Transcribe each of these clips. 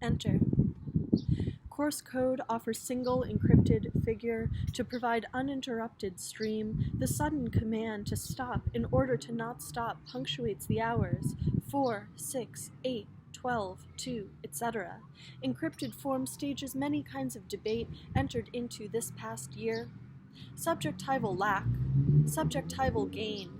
Enter. Course code offers single encrypted figure to provide uninterrupted stream. The sudden command to stop in order to not stop punctuates the hours 4, 6, 8, 12, 2, etc. Encrypted form stages many kinds of debate entered into this past year. Subjectival lack, subjectival gain.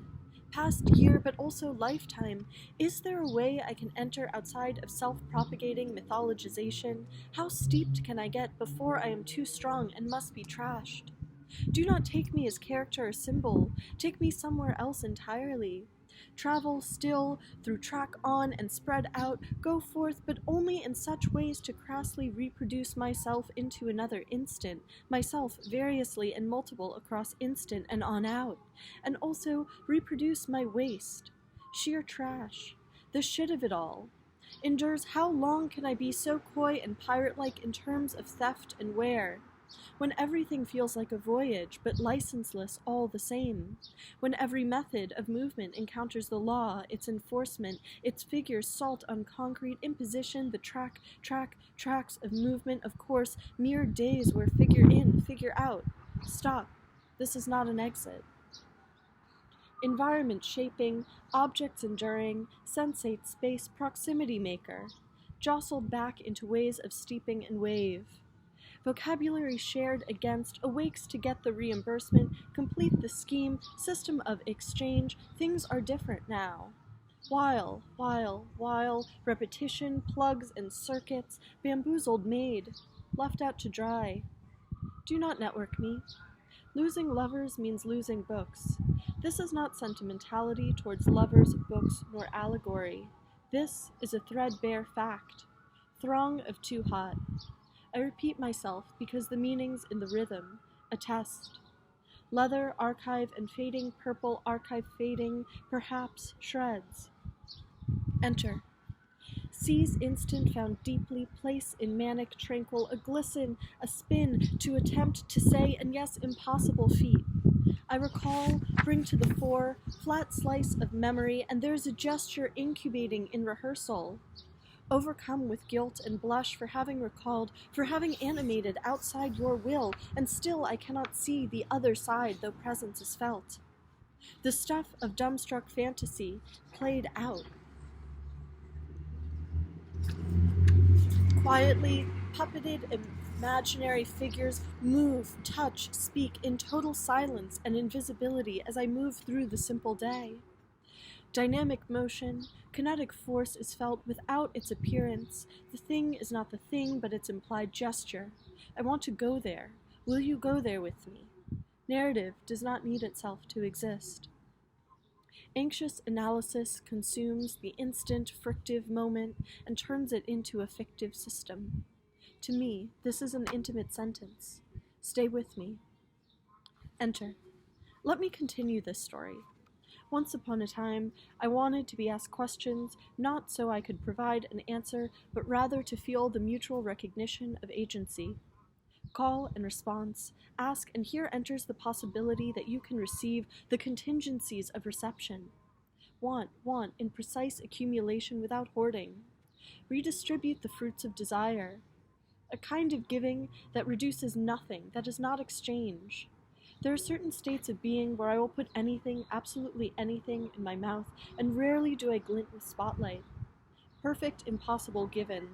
Past year, but also lifetime. Is there a way I can enter outside of self-propagating mythologization? How steeped can I get before I am too strong and must be trashed? Do not take me as character or symbol. Take me somewhere else entirely. Travel still, through track on and spread out, go forth, but only in such ways to crassly reproduce myself into another instant, myself variously and multiple across instant and on out, and also reproduce my waste, sheer trash, the shit of it all. Endures how long can I be so coy and pirate-like in terms of theft and wear? When everything feels like a voyage, but licenseless all the same. When every method of movement encounters the law, its enforcement, its figures salt on concrete imposition, the tracks of movement, of course, mere days where figure in, figure out. Stop. This is not an exit. Environment shaping, objects enduring, sensate space proximity maker. Jostled back into ways of steeping and wave. Vocabulary shared against, awakes to get the reimbursement, complete the scheme, system of exchange, things are different now. While, repetition, plugs and circuits, bamboozled made, left out to dry. Do not network me. Losing lovers means losing books. This is not sentimentality towards lovers, books, nor allegory. This is a threadbare fact. Throng of too hot. I repeat myself because the meanings in the rhythm attest. Leather, archive, and fading purple, archive fading, perhaps shreds. Enter. Seas instant found deeply, place in manic tranquil, a glisten, a spin, to attempt to say, and yes, impossible feat. I recall, bring to the fore, flat slice of memory, and there's a gesture incubating in rehearsal. Overcome with guilt and blush for having recalled, for having animated outside your will, and still I cannot see the other side, though presence is felt. The stuff of dumbstruck fantasy played out. Quietly, puppeted imaginary figures move, touch, speak in total silence and invisibility as I move through the simple day. Dynamic motion, kinetic force is felt without its appearance. The thing is not the thing, but its implied gesture. I want to go there. Will you go there with me? Narrative does not need itself to exist. Anxious analysis consumes the instant frictive moment and turns it into a fictive system. To me, this is an intimate sentence. Stay with me. Enter. Let me continue this story. Once upon a time, I wanted to be asked questions, not so I could provide an answer, but rather to feel the mutual recognition of agency. Call and response, ask, and here enters the possibility that you can receive the contingencies of reception. Want, in precise accumulation without hoarding. Redistribute the fruits of desire. A kind of giving that reduces nothing, that does not exchange. There are certain states of being where I will put anything, absolutely anything, in my mouth, and rarely do I glint with spotlight. Perfect, impossible given.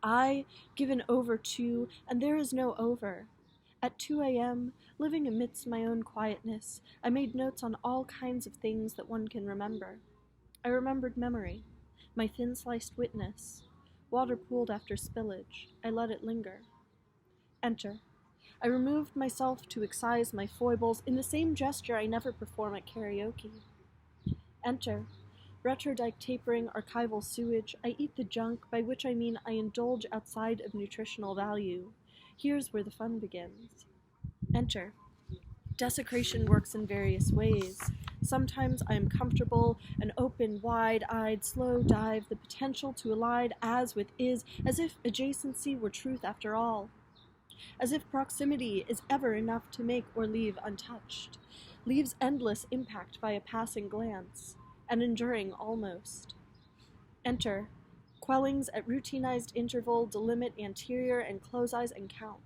I, given over to, and there is no over. At 2 a.m., living amidst my own quietness, I made notes on all kinds of things that one can remember. I remembered memory, my thin-sliced witness. Water pooled after spillage. I let it linger. Enter. I removed myself to excise my foibles in the same gesture I never perform at karaoke. Enter. Retrodike tapering archival sewage, I eat the junk, by which I mean I indulge outside of nutritional value. Here's where the fun begins. Enter. Desecration works in various ways. Sometimes I am comfortable, an open, wide-eyed, slow dive, the potential to elide as with is, as if adjacency were truth after all. As if proximity is ever enough to make or leave untouched, leaves endless impact by a passing glance, and enduring almost. Enter. Quellings at routinized interval delimit anterior and close eyes and count.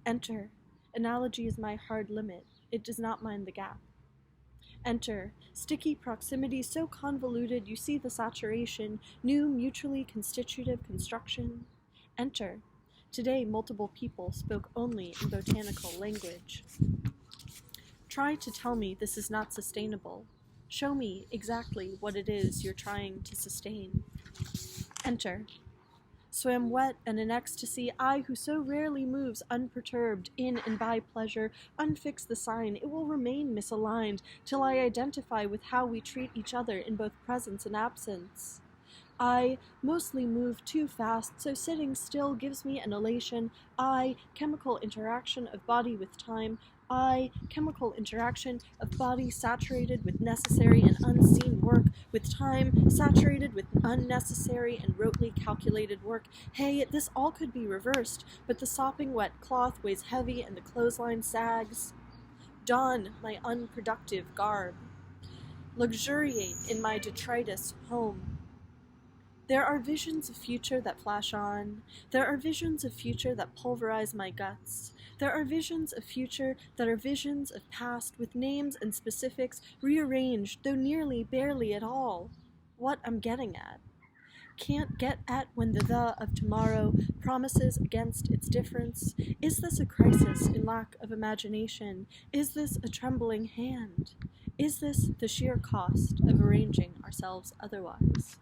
Enter. Analogy is my hard limit. It does not mind the gap. Enter. Sticky proximity so convoluted you see the saturation, new mutually constitutive construction. Enter. Today multiple people spoke only in botanical language. Try to tell me this is not sustainable. Show me exactly what it is you're trying to sustain. Enter. Swam wet and in ecstasy, I who so rarely moves unperturbed, in and by pleasure, unfix the sign, it will remain misaligned, till I identify with how we treat each other in both presence and absence. I mostly move too fast, so sitting still gives me an elation. I, chemical interaction of body with time. I, chemical interaction of body saturated with necessary and unseen work, with time saturated with unnecessary and rotely calculated work. Hey, this all could be reversed, but the sopping wet cloth weighs heavy and the clothesline sags. Don my unproductive garb. Luxuriate in my detritus home. There are visions of future that flash on. There are visions of future that pulverize my guts. There are visions of future that are visions of past with names and specifics rearranged, though nearly, barely at all. What I'm getting at. Can't get at when the of tomorrow promises against its difference. Is this a crisis in lack of imagination? Is this a trembling hand? Is this the sheer cost of arranging ourselves otherwise?